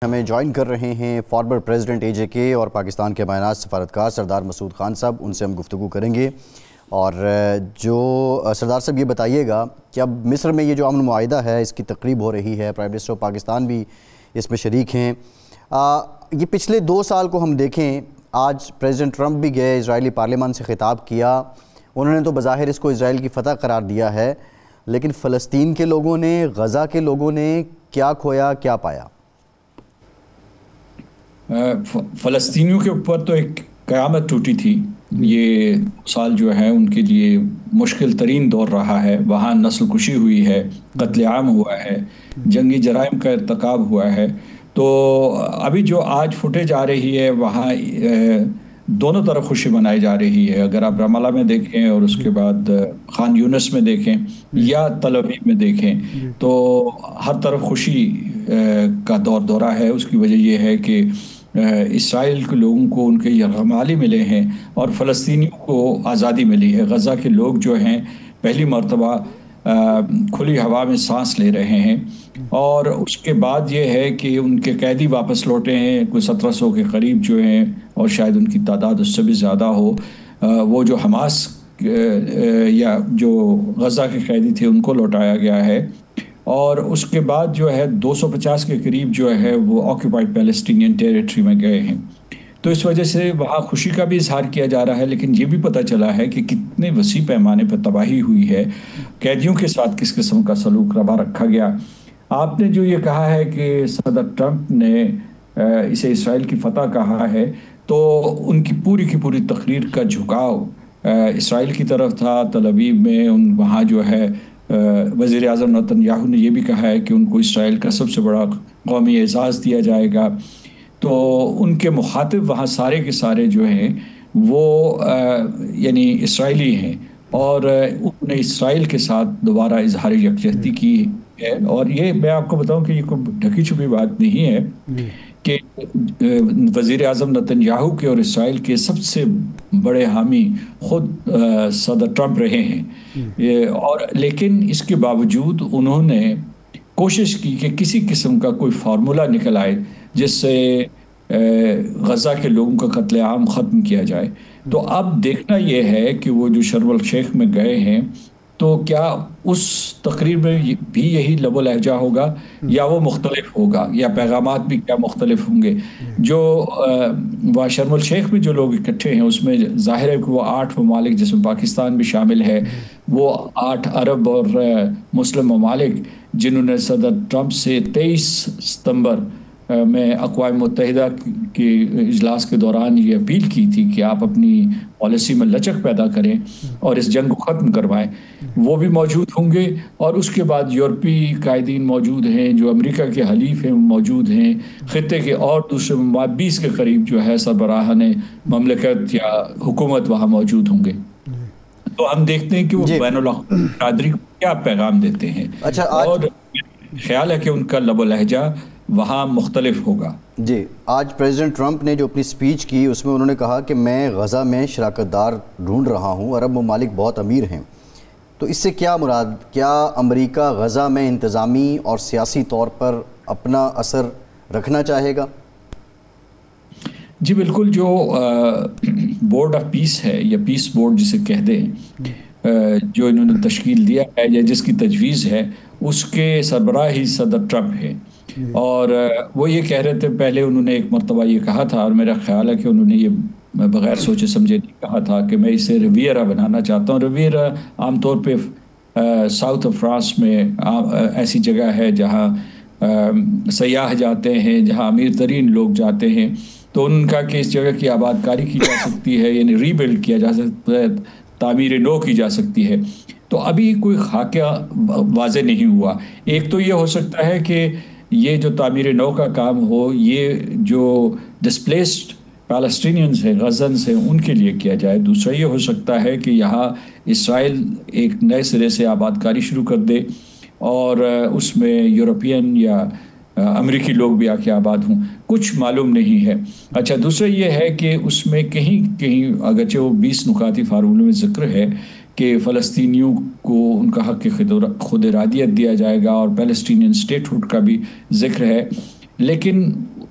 ہمیں جوائن کر رہے ہیں فارمر پریزیڈنٹ اے جے کے اور پاکستان کے معناز سفارتکار سردار مسعود خان صاحب. ان سے ہم گفتگو کریں گے. اور جو سردار صاحب یہ بتائیے گا کہ اب مصر میں یہ جو امن معاہدہ ہے اس کی تقریب ہو رہی ہے، پرائم منسٹر آف پاکستان بھی اس میں شریک ہیں. یہ پچھلے 2 سال کو ہم دیکھیں، آج پریزیڈنٹ ٹرمپ بھی گئے، اسرائیلی پارلیمان سے خطاب کیا. انہوں نے تو بظاہر اس کو اسرائیل کی فتح قرار دیا ہے، لیکن فلسطین کے لوگوں نے، غزہ کے لوگوں نے کیا کھویا، کیا پایا؟ فلسطینیوں کے اوپر تو ایک قیامت ٹوٹی تھی. یہ سال جو ہے ان کے لیے مشکل ترین دور رہا ہے. وہاں نسل کشی ہوئی ہے، قتل عام ہوا ہے، جنگی جرائم کا ارتکاب ہوا ہے. تو ابھی جو آج فوٹیج آ رہی ہے وہاں دونوں طرف خوشی منائی جا رہی ہے. اگر آپ رام اللہ میں دیکھیں اور اس کے بعد خان یونس میں دیکھیں یا تل ابیب میں دیکھیں تو ہر طرف خوشی کا دورہ ہے. اس کی وجہ یہ ہے کہ اسرائیل کے لوگوں کو ان کے یرغمالی ملے ہیں اور فلسطینیوں کو آزادی ملی ہے. غزہ کے لوگ جو ہیں پہلی مرتبہ کھلی ہوا میں سانس لے رہے ہیں. اور اس کے بعد یہ ہے کہ ان کے قیدی واپس لوٹے ہیں، کوئی 1700 کے قریب جو ہیں، اور شاید ان کی تعداد اس سے بھی زیادہ ہو. وہ جو حماس یا جو غزہ کے قیدی تھے ان کو لوٹایا گیا ہے. اور اس کے بعد جو ہے 250 کے قریب جو ہے وہ آکوپائڈ پیلسٹینین ٹیریٹری میں گئے ہیں. تو اس وجہ سے وہاں خوشی کا بھی اظہار کیا جا رہا ہے، لیکن یہ بھی پتہ چلا ہے کہ کتنے وسیع پیمانے پر تباہی ہوئی ہے، قیدیوں کے ساتھ کس قسم کا سلوک روا رکھا گیا. آپ نے جو یہ کہا ہے کہ صدر ٹرمپ نے اسے اسرائیل کی فتح کہا ہے، تو ان کی پوری تقریر کا جھکاؤ اسرائیل کی طرف تھا. تل ابیب میں وہاں جو ہے وزیر اعظم نتن یاہو نے یہ بھی کہا ہے کہ ان کو اسرائیل کا سب سے بڑا قومی اعزاز دیا جائے گا. تو ان کے مخاطب وہاں سارے کے سارے جو ہیں وہ یعنی اسرائیلی ہیں، اور انہوں نے اسرائیل کے ساتھ دوبارہ اظہار یکجہتی کی ہے. اور یہ میں آپ کو بتاؤں کہ یہ کوئی ڈھکی چھپی بات نہیں ہے کہ وزیر اعظم نتن یاہو کے اور اسرائیل کے سب سے بڑے حامی خود صدر ٹرمپ رہے ہیں. اور لیکن اس کے باوجود انہوں نے کوشش کی کہ کسی قسم کا کوئی فارمولہ نکل آئے جس سے غزہ کے لوگوں کا قتل عام ختم کیا جائے. تو اب دیکھنا یہ ہے کہ وہ جو شرم الشیخ میں گئے ہیں تو کیا اس تقریر میں بھی یہی لب و لہجہ ہوگا یا وہ مختلف ہوگا، یا پیغامات بھی کیا مختلف ہوں گے. جو وہ شرم الشیخ میں جو لوگ اکٹھے ہیں اس میں ظاہر ہے کہ وہ 8 ممالک جس میں پاکستان بھی شامل ہے، وہ 8 عرب اور مسلم ممالک جنہوں نے صدر ٹرمپ سے 23 ستمبر میں اقوام متحدہ کے اجلاس کے دوران یہ اپیل کی تھی کہ آپ اپنی پالیسی میں لچک پیدا کریں اور اس جنگ کو ختم کروائیں، وہ بھی موجود ہوں گے. اور اس کے بعد یورپی قائدین موجود ہیں، جو امریکہ کے حلیف ہیں موجود ہیں، خطے کے اور دوسرے 20 کے قریب جو ہے سربراہان مملکت یا حکومت وہاں موجود ہوں گے. تو ہم دیکھتے ہیں کہ وہ بین الاقوامی برادری کو کیا پیغام دیتے ہیں. اور خیال ہے کہ ان کا لب و لہجہ وہاں مختلف ہوگا. جی، آج پریزیڈنٹ ٹرمپ نے جو اپنی سپیچ کی اس میں انہوں نے کہا کہ میں غزہ میں شراکت دار ڈھونڈ رہا ہوں، عرب ممالک بہت امیر ہیں. تو اس سے کیا مراد؟ کیا امریکہ غزہ میں انتظامی اور سیاسی طور پر اپنا اثر رکھنا چاہے گا؟ جی بالکل. جو بورڈ آف پیس ہے یا پیس بورڈ جسے کہہ دیں، جو انہوں نے تشکیل دیا ہے یا جس کی تجویز ہے، اس کے سربراہ ہی صدر ٹرمپ ہے. اور وہ یہ کہہ رہے تھے، پہلے انہوں نے ایک مرتبہ یہ کہا تھا، اور میرا خیال ہے کہ انہوں نے یہ بغیر سوچے سمجھے نہیں کہا تھا کہ میں اسے ریویرا بنانا چاہتا ہوں. ریویرا عام طور پہ ساؤتھ آف فرانس میں ایسی جگہ ہے جہاں سیاح جاتے ہیں، جہاں امیر ترین لوگ جاتے ہیں. تو ان کا کہ اس جگہ کی آباد کاری کی جا سکتی ہے، یعنی ری بلڈ کیا جا سکتا ہے، تعمیر نو کی جا سکتی ہے. تو ابھی کوئی خاکہ واضح نہیں ہوا. ایک تو یہ ہو سکتا ہے کہ یہ جو تعمیر نو کا کام ہو یہ جو ڈسپلیسڈ پیلسٹینینز ہیں، غزنز ہیں، ان کے لیے کیا جائے. دوسرا یہ ہو سکتا ہے کہ یہاں اسرائیل ایک نئے سرے سے آباد کاری شروع کر دے اور اس میں یورپین یا امریکی لوگ بھی آ کے آباد ہوں. کچھ معلوم نہیں ہے. اچھا، دوسرا یہ ہے کہ اس میں کہیں اگرچہ وہ 20 نکاتی فارمولے میں ذکر ہے کہ فلسطینیوں کو ان کا حق خود ارادیت دیا جائے گا اور پیلسٹینین اسٹیٹ ہوڈ کا بھی ذکر ہے، لیکن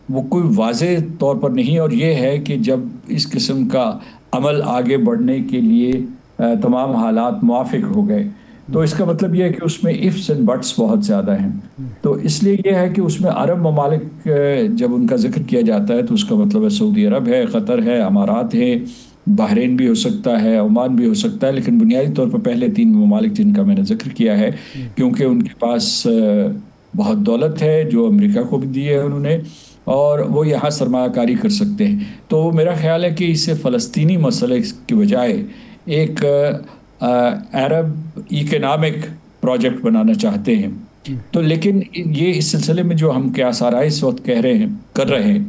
وہ کوئی واضح طور پر نہیں، اور یہ ہے کہ جب اس قسم کا عمل آگے بڑھنے کے لیے تمام حالات موافق ہو گئے تو اس کا مطلب یہ ہے کہ اس میں ifs and buts بہت زیادہ ہیں. تو اس لیے یہ ہے کہ اس میں عرب ممالک جب ان کا ذکر کیا جاتا ہے تو اس کا مطلب ہے سعودی عرب ہے، قطر ہے، امارات ہے، بحرین بھی ہو سکتا ہے، عمان بھی ہو سکتا ہے، لیکن بنیادی طور پر پہلے 3 ممالک جن کا میں نے ذکر کیا ہے، کیونکہ ان کے پاس بہت دولت ہے جو امریکہ کو بھی دی ہے انہوں نے، اور وہ یہاں سرمایہ کاری کر سکتے ہیں. تو میرا خیال ہے کہ اسے فلسطینی مسئلے کی بجائے ایک عرب اکنامک پروجیکٹ بنانا چاہتے ہیں. تو لیکن یہ اس سلسلے میں جو ہم کیا آثار اس وقت کر رہے ہیں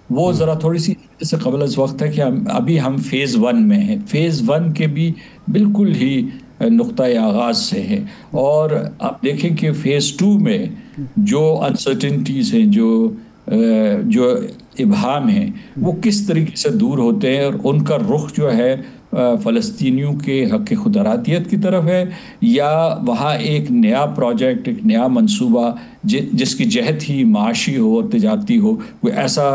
وہ ذرا تھوڑی سی سے قبل از وقت ہے کہ ابھی ہم فیز 1 میں ہیں. فیز 1 کے بھی بالکل ہی نقطۂ آغاز سے ہے، اور آپ دیکھیں کہ فیز 2 میں جو انسرٹنٹیز ہیں، جو ابہام ہیں، وہ کس طریقے سے دور ہوتے ہیں، اور ان کا رخ جو ہے فلسطینیوں کے حق خود ارادیت کی طرف ہے، یا وہاں ایک نیا پروجیکٹ، ایک نیا منصوبہ جس کی جہت ہی معاشی ہو اور تجارتی ہو، کوئی ایسا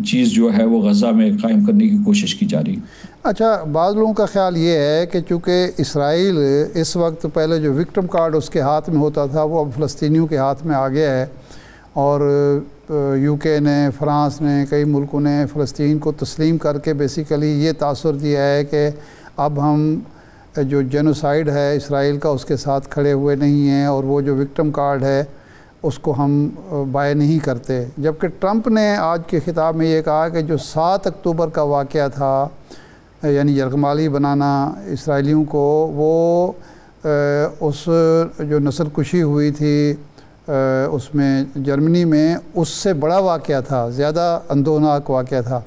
چیز جو ہے وہ غزہ میں قائم کرنے کی کوشش کی جا رہی ہے. اچھا، بعض لوگوں کا خیال یہ ہے کہ چونکہ اسرائیل اس وقت پہلے جو وکٹم کارڈ اس کے ہاتھ میں ہوتا تھا وہ اب فلسطینیوں کے ہاتھ میں آ گیا ہے، اور یو کے نے، فرانس نے، کئی ملکوں نے فلسطین کو تسلیم کر کے بیسیکلی یہ تاثر دیا ہے کہ اب ہم جو جینوسائیڈ ہے اسرائیل کا اس کے ساتھ کھڑے ہوئے نہیں ہیں، اور وہ جو وکٹم کارڈ ہے اس کو ہم بائے نہیں کرتے. جبکہ ٹرمپ نے آج کے خطاب میں یہ کہا کہ جو 7 اکتوبر کا واقعہ تھا، یعنی یرغمالی بنانا اسرائیلیوں کو، وہ اس جو نسل کشی ہوئی تھی اس میں جرمنی میں، اس سے بڑا واقعہ تھا، زیادہ اندوہناک واقعہ تھا.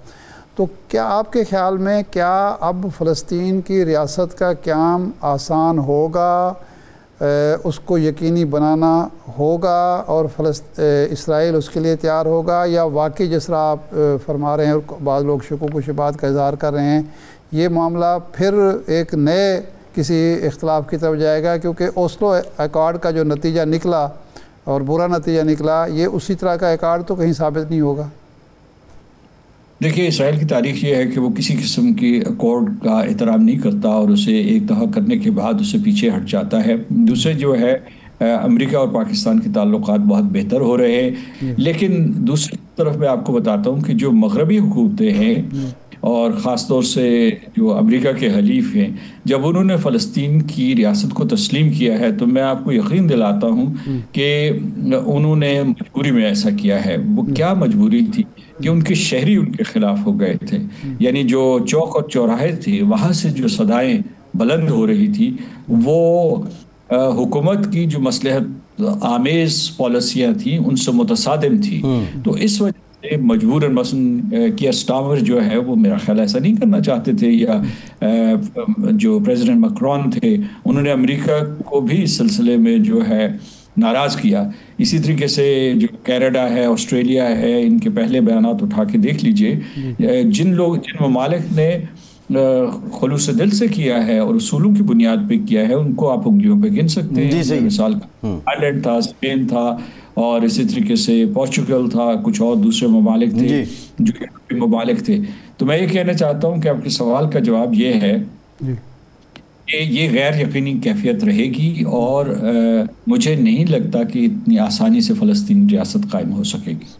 تو کیا آپ کے خیال میں کیا اب فلسطین کی ریاست کا قیام آسان ہوگا، اس کو یقینی بنانا ہوگا، اور اسرائیل اس کے لیے تیار ہوگا، یا واقعی جس طرح آپ فرما رہے ہیں اور بعض لوگ شکوک و شبہات کا اظہار کر رہے ہیں، یہ معاملہ پھر ایک نئے کسی اختلاف کی طرف جائے گا؟ کیونکہ اوسلو ایکارڈ کا جو نتیجہ نکلا اور برا نتیجہ نکلا، یہ اسی طرح کا ایکارڈ تو کہیں ثابت نہیں ہوگا. دیکھیے، اسرائیل کی تاریخ یہ ہے کہ وہ کسی قسم کی ایکارڈ کا احترام نہیں کرتا، اور اسے ایک دفعہ کرنے کے بعد اسے پیچھے ہٹ جاتا ہے. دوسرے جو ہے امریکہ اور پاکستان کے تعلقات بہت بہتر ہو رہے ہیں، لیکن دوسری طرف میں آپ کو بتاتا ہوں کہ جو مغربی حکومتیں ہیں، اور خاص طور سے جو امریکہ کے حلیف ہیں، جب انہوں نے فلسطین کی ریاست کو تسلیم کیا ہے تو میں آپ کو یقین دلاتا ہوں کہ انہوں نے مجبوری میں ایسا کیا ہے. وہ کیا مجبوری تھی کہ ان کے شہری ان کے خلاف ہو گئے تھے، یعنی جو چوک اور چوراہے تھے وہاں سے جو صدائیں بلند ہو رہی تھی وہ حکومت کی جو مصلحت آمیز پالیسیاں تھیں ان سے متصادم تھی. تو اس وجہ مجبوراً مثلا کیا سٹارمر جو ہے وہ میرا خیال ایسا نہیں کرنا چاہتے تھے، یا جو پریزیڈنٹ مکرون تھے انہوں نے امریکہ کو بھی اس سلسلے میں جو ہے ناراض کیا. اسی طریقے سے جو کینیڈا ہے، آسٹریلیا ہے، ان کے پہلے بیانات اٹھا کے دیکھ لیجئے. جن ممالک نے خلوص دل سے کیا ہے اور اصولوں کی بنیاد پہ کیا ہے ان کو آپ انگلیوں پہ گن سکتے ہیں. مثال آئرلینڈ تھا، اسپین تھا، اور اسی طریقے سے پورچوگل تھا، کچھ اور دوسرے ممالک تھے جو یورپی ممالک تھے. تو میں یہ کہنا چاہتا ہوں کہ آپ کے سوال کا جواب یہ ہے کہ یہ غیر یقینی کیفیت رہے گی، اور مجھے نہیں لگتا کہ اتنی آسانی سے فلسطین ریاست قائم ہو سکے گی.